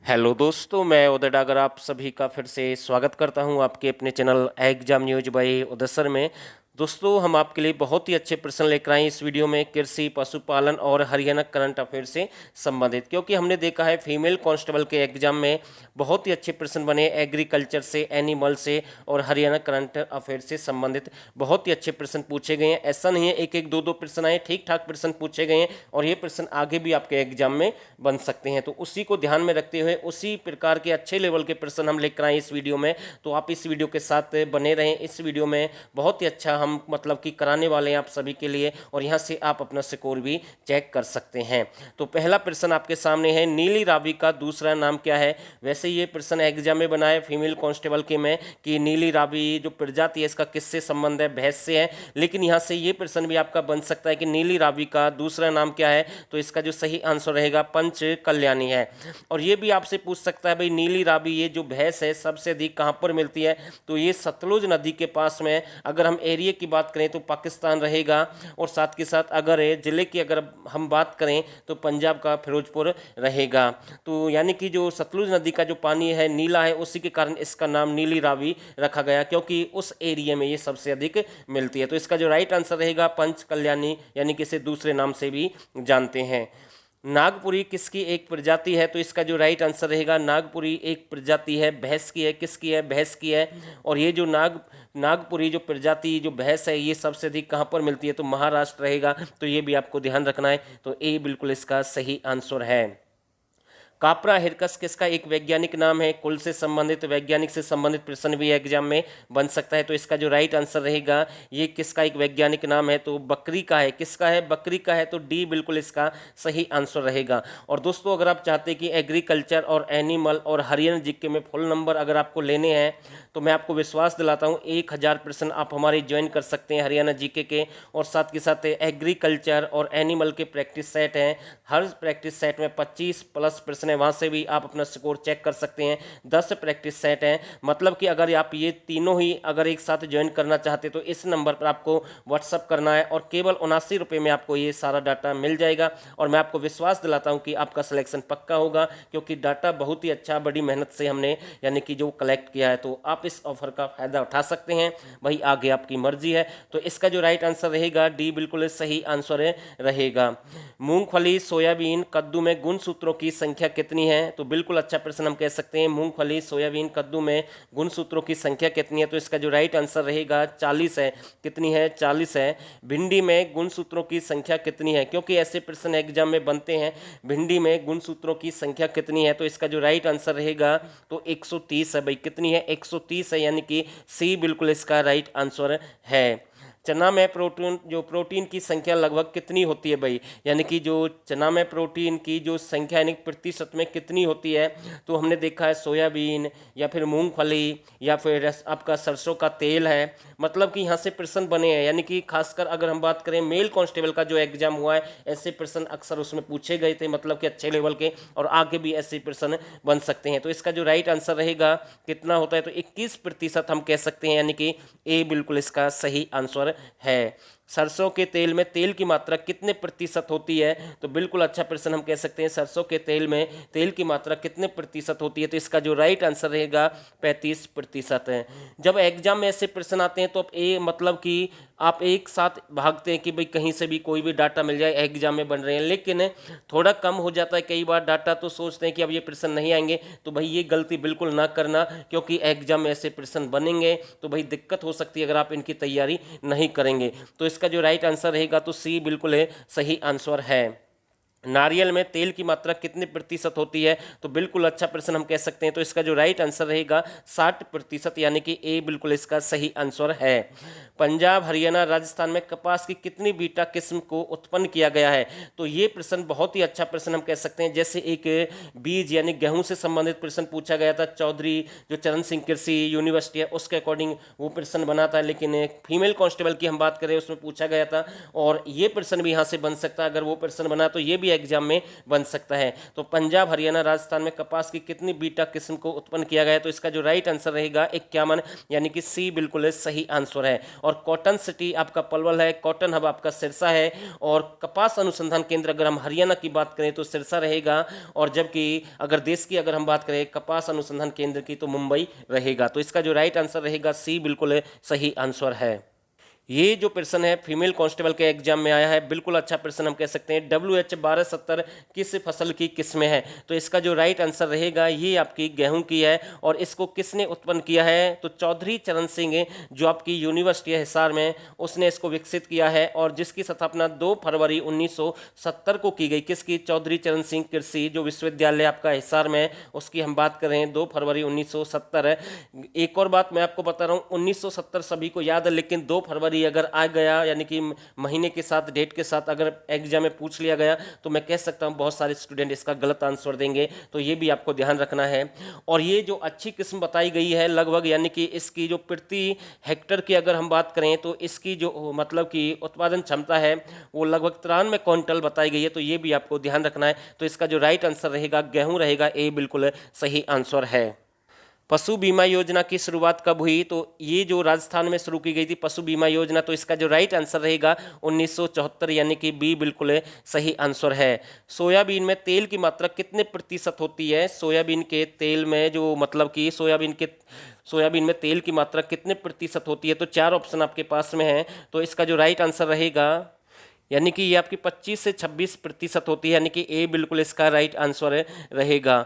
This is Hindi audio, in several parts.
हेलो दोस्तों, मैं उदय डागर आप सभी का फिर से स्वागत करता हूं आपके अपने चैनल एग्जाम न्यूज बाय उदय सर में। दोस्तों, हम आपके लिए बहुत ही अच्छे प्रश्न लेकर आए इस वीडियो में कृषि, पशुपालन और हरियाणा करंट अफेयर से संबंधित, क्योंकि हमने देखा है फीमेल कांस्टेबल के एग्जाम में बहुत ही अच्छे प्रश्न बने एग्रीकल्चर से, एनिमल से और हरियाणा करंट अफेयर से संबंधित बहुत ही अच्छे प्रश्न पूछे गए हैं। ऐसा नहीं है एक एक दो दो प्रश्न आए, ठीक ठाक प्रश्न पूछे गए हैं और ये प्रश्न आगे भी आपके एग्जाम में बन सकते हैं। तो उसी को ध्यान में रखते हुए उसी प्रकार के अच्छे लेवल के प्रश्न हम लेकर आए इस वीडियो में। तो आप इस वीडियो के साथ बने रहें। इस वीडियो में बहुत ही अच्छा हम मतलब कि कराने वाले हैं आप सभी के लिए और यहाँ से आप अपना स्कोर भी चेक कर सकते हैं। तो पहला प्रश्न आपके सामने है, नीली रावी का दूसरा नाम क्या है। वैसे ये प्रश्न एग्जाम में बना है फीमेल कांस्टेबल के में कि नीली रावी जो प्रजाति है इसका किससे संबंध है, भैंस से है। लेकिन यहाँ से ये प्रश्न भी आपका बन सकता है कि नीली रावी का दूसरा नाम क्या है। तो इसका जो सही आंसर रहेगा पंच कल्याणी है। और ये भी आपसे पूछ सकता है भाई नीली रावी ये जो भैंस है सबसे अधिक कहाँ पर मिलती है। तो ये सतलुज नदी के पास में, अगर हम एरिया की बात करें तो पाकिस्तान रहेगा और साथ के साथ अगर जिले की अगर हम बात करें तो पंजाब का फिरोजपुर रहेगा। तो यानी कि जो सतलुज नदी का जो पानी है नीला है, उसी के कारण इसका नाम नीली रावी रखा गया क्योंकि उस एरिया में ये सबसे अधिक मिलती है। तो इसका जो राइट आंसर रहेगा पंच कल्याणी, यानी कि इसे दूसरे नाम से भी जानते हैं। नागपुरी किसकी एक प्रजाति है। तो इसका जो राइट आंसर रहेगा नागपुरी एक प्रजाति है, भैंस की है। किसकी है, भैंस की है। और ये जो नागपुरी जो प्रजाति जो भैंस है ये सबसे अधिक कहाँ पर मिलती है। तो महाराष्ट्र रहेगा। तो ये भी आपको ध्यान रखना है। तो ए बिल्कुल इसका सही आंसर है। काप्रा हिरकस किसका एक वैज्ञानिक नाम है। कुल से संबंधित, वैज्ञानिक से संबंधित प्रश्न भी एग्जाम में बन सकता है। तो इसका जो राइट आंसर रहेगा ये किसका एक वैज्ञानिक नाम है। तो बकरी का है। किसका है, बकरी का है। तो डी बिल्कुल इसका सही आंसर रहेगा। और दोस्तों, अगर आप चाहते हैं कि एग्रीकल्चर और एनिमल और हरियाणा जीके में फुल नंबर अगर आपको लेने हैं तो मैं आपको विश्वास दिलाता हूँ 1000 प्रश्न आप हमारी ज्वाइन कर सकते हैं हरियाणा जीके के। और साथ के साथ एग्रीकल्चर और एनिमल के प्रैक्टिस सेट हैं। हर प्रैक्टिस सेट में 25 प्लस प्रश्न है, वहाँ से भी आप अपना स्कोर चेक कर सकते हैं। 10 प्रैक्टिस सेट हैं, मतलब कि अगर आप ये तीनों ही अगर एक साथ ज्वाइन करना चाहते तो इस नंबर पर आपको व्हाट्सअप करना है और केवल 79 रुपये में आपको ये सारा डाटा मिल जाएगा। और मैं आपको विश्वास दिलाता हूँ कि आपका सिलेक्शन पक्का होगा क्योंकि डाटा बहुत ही अच्छा, बड़ी मेहनत से हमने यानी कि जो कलेक्ट किया है। तो आप इस ऑफर का फ़ायदा उठा सकते हैं। भाई आगे आपकी मर्जी है। तो इसका जो राइट आंसर रहेगा डी बिल्कुल सही आंसर रहेगा। मूंगफली, सोयाबीन, कद्दू में गुणसूत्रों की संख्या कितनी है। तो बिल्कुल अच्छा प्रश्न हम कह सकते हैं। मूंगफली, सोयाबीन, कद्दू में गुणसूत्रों की संख्या कितनी है। तो इसका जो राइट आंसर रहेगा 40 है। कितनी है, 40 है। भिंडी में गुणसूत्रों की संख्या कितनी है, क्योंकि ऐसे प्रश्न एग्जाम में बनते हैं। भिंडी में गुणसूत्रों की संख्या कितनी है। तो इसका जो राइट आंसर रहेगा तो 130 है। भाई कितनी है, 130 है, यानी कि सी बिल्कुल इसका राइट आंसर है। चना में प्रोटीन की संख्या लगभग कितनी होती है भाई, यानी कि जो चना में प्रोटीन की जो संख्या यानी प्रतिशत में कितनी होती है। तो हमने देखा है सोयाबीन या फिर मूंगफली या फिर आपका सरसों का तेल है। मतलब कि यहाँ से प्रश्न बने हैं, यानी कि खासकर अगर हम बात करें मेल कांस्टेबल का जो एग्जाम हुआ है ऐसे प्रश्न अक्सर उसमें पूछे गए थे, मतलब कि अच्छे लेवल के, और आगे भी ऐसे प्रश्न बन सकते हैं। तो इसका जो राइट आंसर रहेगा कितना होता है, तो 21% हम कह सकते हैं, यानी कि ए बिल्कुल इसका सही आंसर है। सरसों के तेल में तेल की मात्रा कितने प्रतिशत होती है। तो बिल्कुल अच्छा प्रश्न हम कह सकते हैं, सरसों के तेल में तेल की मात्रा कितने प्रतिशत होती है। तो इसका जो राइट आंसर रहेगा 35% है। जब एग्जाम में ऐसे प्रश्न आते हैं तो आप मतलब कि आप एक साथ भागते हैं कि भाई कहीं से भी कोई भी डाटा मिल जाए, एग्जाम में बन रहे हैं, लेकिन थोड़ा कम हो जाता है कई बार डाटा, तो सोचते हैं कि अब ये प्रश्न नहीं आएंगे। तो भाई ये गलती बिल्कुल ना करना, क्योंकि एग्जाम में ऐसे प्रश्न बनेंगे तो भाई दिक्कत हो सकती है अगर आप इनकी तैयारी नहीं करेंगे। तो इसका जो राइट आंसर रहेगा तो सी बिल्कुल है सही आंसर है। नारियल में तेल की मात्रा कितने प्रतिशत होती है। तो बिल्कुल अच्छा प्रश्न हम कह सकते हैं। तो इसका जो राइट आंसर रहेगा 60%, यानी कि ए बिल्कुल इसका सही आंसर है। पंजाब, हरियाणा, राजस्थान में कपास की कितनी बीटा किस्म को उत्पन्न किया गया है। तो ये प्रश्न बहुत ही अच्छा प्रश्न हम कह सकते हैं। जैसे एक बीज यानी गेहूं से संबंधित प्रश्न पूछा गया था, चौधरी जो चरण सिंह कृषि यूनिवर्सिटी है उसके अकॉर्डिंग वो प्रश्न बना था, लेकिन फीमेल कांस्टेबल की हम बात करें उसमें पूछा गया था। और ये प्रश्न भी यहाँ से बन सकता है। अगर वो प्रश्न बना तो ये भी भी एग्जाम में बन सकता है। तो पंजाब, हरियाणा, राजस्थान में कपास की कितनी बीटा किस्म को उत्पन्न किया गया है? तो इसका जो राइट आंसर रहेगा 51, यानी कि सी बिल्कुल सही आंसर है। और कॉटन सिटी आपका पलवल है, कॉटन हब आपका सिरसा है, और कपास अनुसंधान केंद्र अगर हम हरियाणा की बात करें तो सिरसा रहेगा, और जबकि अगर देश की अगर हम बात करें कपास अनुसंधान केंद्र की तो मुंबई रहेगा। तो इसका जो राइट आंसर रहेगा सी बिल्कुल सही आंसर है। ये जो प्रश्न है फीमेल कांस्टेबल के एग्जाम में आया है, बिल्कुल अच्छा प्रश्न हम कह सकते हैं। WH 1270 किस फसल की किस्म है? तो इसका जो राइट आंसर रहेगा ये आपकी गेहूं की है, और इसको किसने उत्पन्न किया है? तो चौधरी चरण सिंह, जो आपकी यूनिवर्सिटी है हिसार में, उसने इसको विकसित किया है, और जिसकी स्थापना 2 फरवरी 1970 को की गई। किसकी? चौधरी चरण सिंह कृषि जो विश्वविद्यालय आपका हिसार में, उसकी हम बात कर रहे हैं 2 फरवरी 1970। एक और बात मैं आपको बता रहा हूँ, 1970 सभी को याद है, लेकिन 2 फरवरी अगर आ गया, यानी कि महीने के साथ, डेट के साथ अगर एग्जाम में पूछ लिया गया, तो मैं कह सकता हूं बहुत सारे स्टूडेंट इसका गलत आंसर देंगे। तो ये भी आपको ध्यान रखना है। और ये जो अच्छी किस्म बताई गई है लगभग, यानी कि इसकी जो प्रति हेक्टर की अगर हम बात करें तो इसकी जो मतलब कि उत्पादन क्षमता है वो लगभग 93 क्विंटल बताई गई है। तो ये भी आपको ध्यान रखना है। तो इसका जो राइट आंसर रहेगा गेहूं रहेगा, ए बिल्कुल सही आंसर है। पशु बीमा योजना की शुरुआत कब हुई? तो ये जो राजस्थान में शुरू की गई थी पशु बीमा योजना, तो इसका जो राइट आंसर रहेगा 1974, यानी कि बी बिल्कुल सही आंसर है। सोयाबीन में तेल की मात्रा कितने प्रतिशत होती है? सोयाबीन के तेल में जो मतलब कि सोयाबीन में तेल की मात्रा कितने प्रतिशत होती है? तो 4 ऑप्शन आपके पास में है। तो इसका जो राइट आंसर रहेगा, यानी कि ये आपकी 25 से 26% होती है, यानी कि ए बिल्कुल इसका राइट आंसर रहेगा।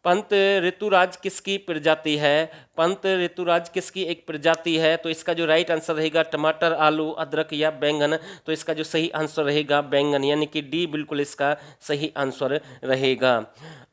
पंत ऋतुराज किसकी प्रजाति है? पंत ऋतुराज किसकी एक प्रजाति है? तो इसका जो राइट आंसर रहेगा टमाटर, आलू, अदरक या बैंगन। तो इसका जो सही आंसर रहेगा बैंगन, यानी कि डी बिल्कुल इसका सही आंसर रहेगा।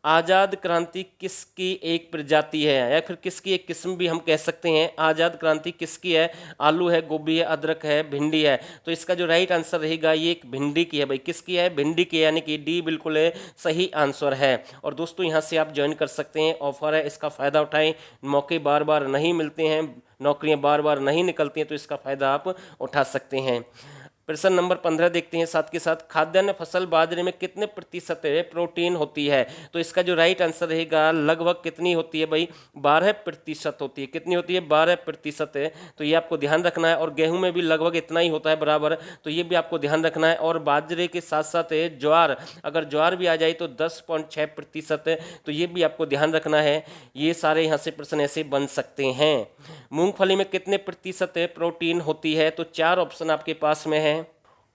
आज़ाद क्रांति किसकी एक प्रजाति है, या फिर किसकी एक किस्म भी हम कह सकते हैं? आज़ाद क्रांति किसकी है? आलू है, गोभी है, अदरक है, भिंडी है। तो इसका जो राइट आंसर रहेगा ये एक भिंडी की है भाई। किसकी है? भिंडी की, यानी कि डी बिल्कुल सही आंसर है। और दोस्तों यहाँ से आप ज्वाइन कर सकते हैं, ऑफर है, इसका फ़ायदा उठाएं। मौके बार बार नहीं मिलते हैं, नौकरियां बार बार नहीं निकलती हैं, तो इसका फ़ायदा आप उठा सकते हैं। प्रश्न नंबर 15 देखते हैं साथ के साथ। खाद्यान्न फसल बाजरे में कितने प्रतिशत प्रोटीन होती है? तो इसका जो राइट आंसर रहेगा लगभग कितनी होती है भाई? 12% होती है। कितनी होती है? 12% है। तो ये आपको ध्यान रखना है। और गेहूं में भी लगभग इतना ही होता है बराबर, तो ये भी आपको ध्यान रखना है। और बाजरे के साथ साथ ज्वार, अगर ज्वार भी आ जाए तो 10.6% है। तो ये भी आपको ध्यान रखना है। ये सारे यहाँ से प्रश्न ऐसे बन सकते हैं। मूंगफली में कितने प्रतिशत प्रोटीन होती है? तो 4 ऑप्शन आपके पास में है।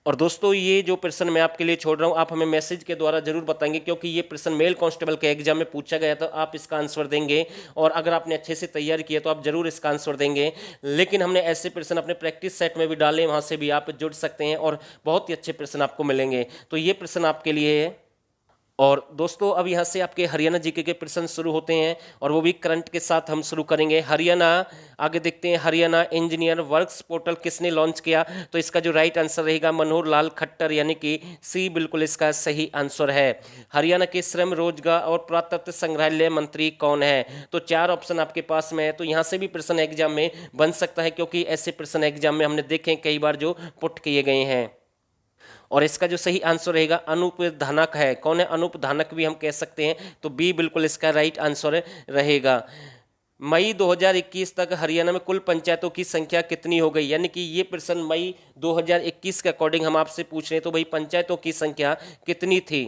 और दोस्तों ये जो प्रश्न मैं आपके लिए छोड़ रहा हूँ, आप हमें मैसेज के द्वारा जरूर बताएंगे, क्योंकि ये प्रश्न मेल कांस्टेबल के एग्जाम में पूछा गया तो आप इसका आंसर देंगे। और अगर आपने अच्छे से तैयारी की है तो आप जरूर इसका आंसर देंगे। लेकिन हमने ऐसे प्रश्न अपने प्रैक्टिस सेट में भी डाले, वहाँ से भी आप जुड़ सकते हैं और बहुत ही अच्छे प्रश्न आपको मिलेंगे। तो ये प्रश्न आपके लिए है। और दोस्तों अब यहाँ से आपके हरियाणा जीके के प्रश्न शुरू होते हैं, और वो भी करंट के साथ हम शुरू करेंगे। हरियाणा, आगे देखते हैं, हरियाणा इंजीनियर वर्क्स पोर्टल किसने लॉन्च किया? तो इसका जो राइट आंसर रहेगा मनोहर लाल खट्टर, यानी कि सी बिल्कुल इसका सही आंसर है। हरियाणा के श्रम, रोजगार और पुरातत्व संग्रहालय मंत्री कौन है? तो 4 ऑप्शन आपके पास में है। तो यहाँ से भी प्रश्न एग्जाम में बन सकता है, क्योंकि ऐसे प्रश्न एग्जाम में हमने देखे कई बार जो पुट किए गए हैं। और इसका जो सही आंसर रहेगा अनूप धानक है। कौन है? अनूप धानक भी हम कह सकते हैं। तो बी बिल्कुल इसका राइट आंसर रहेगा। मई 2021 तक हरियाणा में कुल पंचायतों की संख्या कितनी हो गई? यानी कि ये प्रश्न मई 2021 के अकॉर्डिंग हम आपसे पूछ रहे हैं। तो भाई पंचायतों की संख्या कितनी थी?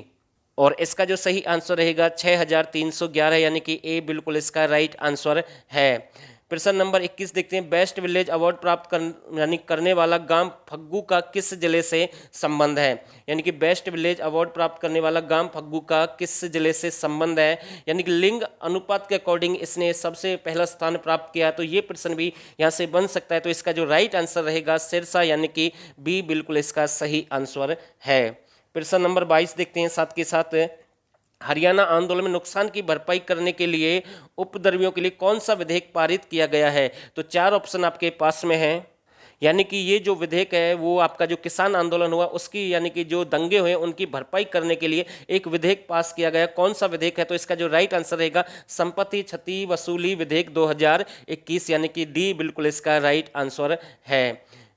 और इसका जो सही आंसर रहेगा 6311, यानी कि ए बिल्कुल इसका राइट आंसर है। प्रश्न नंबर 21 देखते हैं। बेस्ट विलेज अवार्ड प्राप्त करने वाला गांव फग्गू का किस जिले से संबंध है? यानी कि बेस्ट विलेज अवार्ड प्राप्त करने वाला गांव फग्गू का किस जिले से संबंध है? यानी कि लिंग अनुपात के अकॉर्डिंग इसने सबसे पहला स्थान प्राप्त किया। तो ये प्रश्न भी यहाँ से बन सकता है। तो इसका जो राइट आंसर रहेगा सिरसा, यानी कि बी बिल्कुल इसका सही आंसर है। प्रश्न नंबर 22 देखते हैं साथ के साथ। हरियाणा आंदोलन में नुकसान की भरपाई करने के लिए उपद्रवियों के लिए कौन सा विधेयक पारित किया गया है? तो 4 ऑप्शन आपके पास में है। यानी कि ये जो विधेयक है वो आपका जो किसान आंदोलन हुआ उसकी, यानी कि जो दंगे हुए उनकी भरपाई करने के लिए एक विधेयक पास किया गया। कौन सा विधेयक है? तो इसका जो राइट आंसर रहेगा संपत्ति क्षति वसूली विधेयक 2021, यानी कि डी बिल्कुल इसका राइट आंसर है।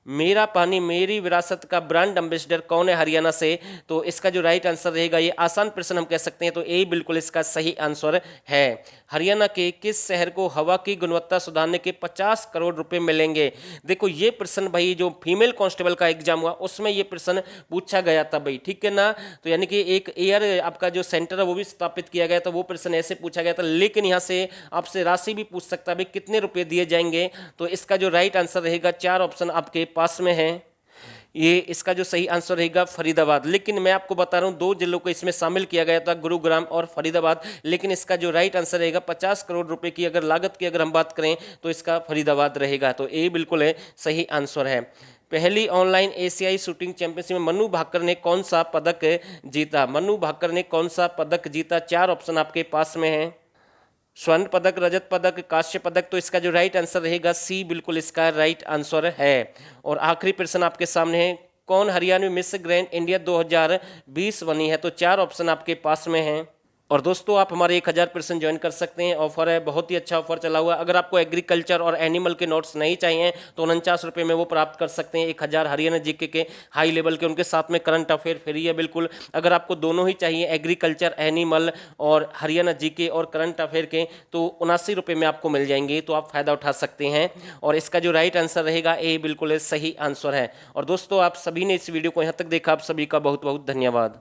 मेरा पानी मेरी विरासत का ब्रांड एम्बेसडर कौन है हरियाणा से? तो इसका जो राइट आंसर रहेगा, ये आसान प्रश्न हम कह सकते हैं, तो ए बिल्कुल इसका सही आंसर है। हरियाणा के किस शहर को हवा की गुणवत्ता सुधारने के 50 करोड़ रुपए मिलेंगे? देखो ये प्रश्न भाई जो फीमेल कांस्टेबल का एग्जाम हुआ उसमें ये प्रश्न पूछा गया था भाई, ठीक है ना। तो यानी कि एक एयर आपका जो सेंटर है वो भी स्थापित किया गया था, वो प्रश्न ऐसे पूछा गया था। लेकिन यहाँ से आपसे राशि भी पूछ सकता है भाई कितने रुपए दिए जाएंगे। तो इसका जो राइट आंसर रहेगा, 4 ऑप्शन आपके पास में है, ये इसका जो सही आंसर रहेगा फरीदाबाद। लेकिन मैं आपको बता रहा हूँ 2 जिलों को इसमें शामिल किया गया था, गुरुग्राम और फरीदाबाद। लेकिन इसका जो राइट आंसर रहेगा 50 करोड़ रुपए की अगर लागत की अगर हम बात करें तो इसका फरीदाबाद रहेगा। तो ये बिल्कुल है सही आंसर है। पहली ऑनलाइन एशियाई शूटिंग चैंपियनशिप में मनु भाकर ने कौन सा पदक जीता? मनु भाकर ने कौन सा पदक जीता? 4 ऑप्शन आपके पास में है, स्वर्ण पदक, रजत पदक, कांस्य पदक। तो इसका जो राइट आंसर रहेगा सी बिल्कुल इसका राइट आंसर है। और आखिरी प्रश्न आपके सामने है, कौन हरियाणवी मिस ग्रैंड इंडिया 2020 बनी है? तो 4 ऑप्शन आपके पास में हैं। और दोस्तों आप हमारे 1000% ज्वाइन कर सकते हैं, ऑफर है, बहुत ही अच्छा ऑफर चला हुआ है। अगर आपको एग्रीकल्चर और एनिमल के नोट्स नहीं चाहिए तो 49 रुपये में वो प्राप्त कर सकते हैं। 1000 हरियाणा जीके के हाई लेवल के, उनके साथ में करंट अफेयर फ्री है बिल्कुल। अगर आपको दोनों ही चाहिए, एग्रीकल्चर, एनिमल और हरियाणा जीके और करंट अफेयर के, तो 79 रुपये में आपको मिल जाएंगे, तो आप फायदा उठा सकते हैं। और इसका जो राइट आंसर रहेगा ए बिल्कुल सही आंसर है। और दोस्तों आप सभी ने इस वीडियो को यहाँ तक देखा, आप सभी का बहुत बहुत धन्यवाद।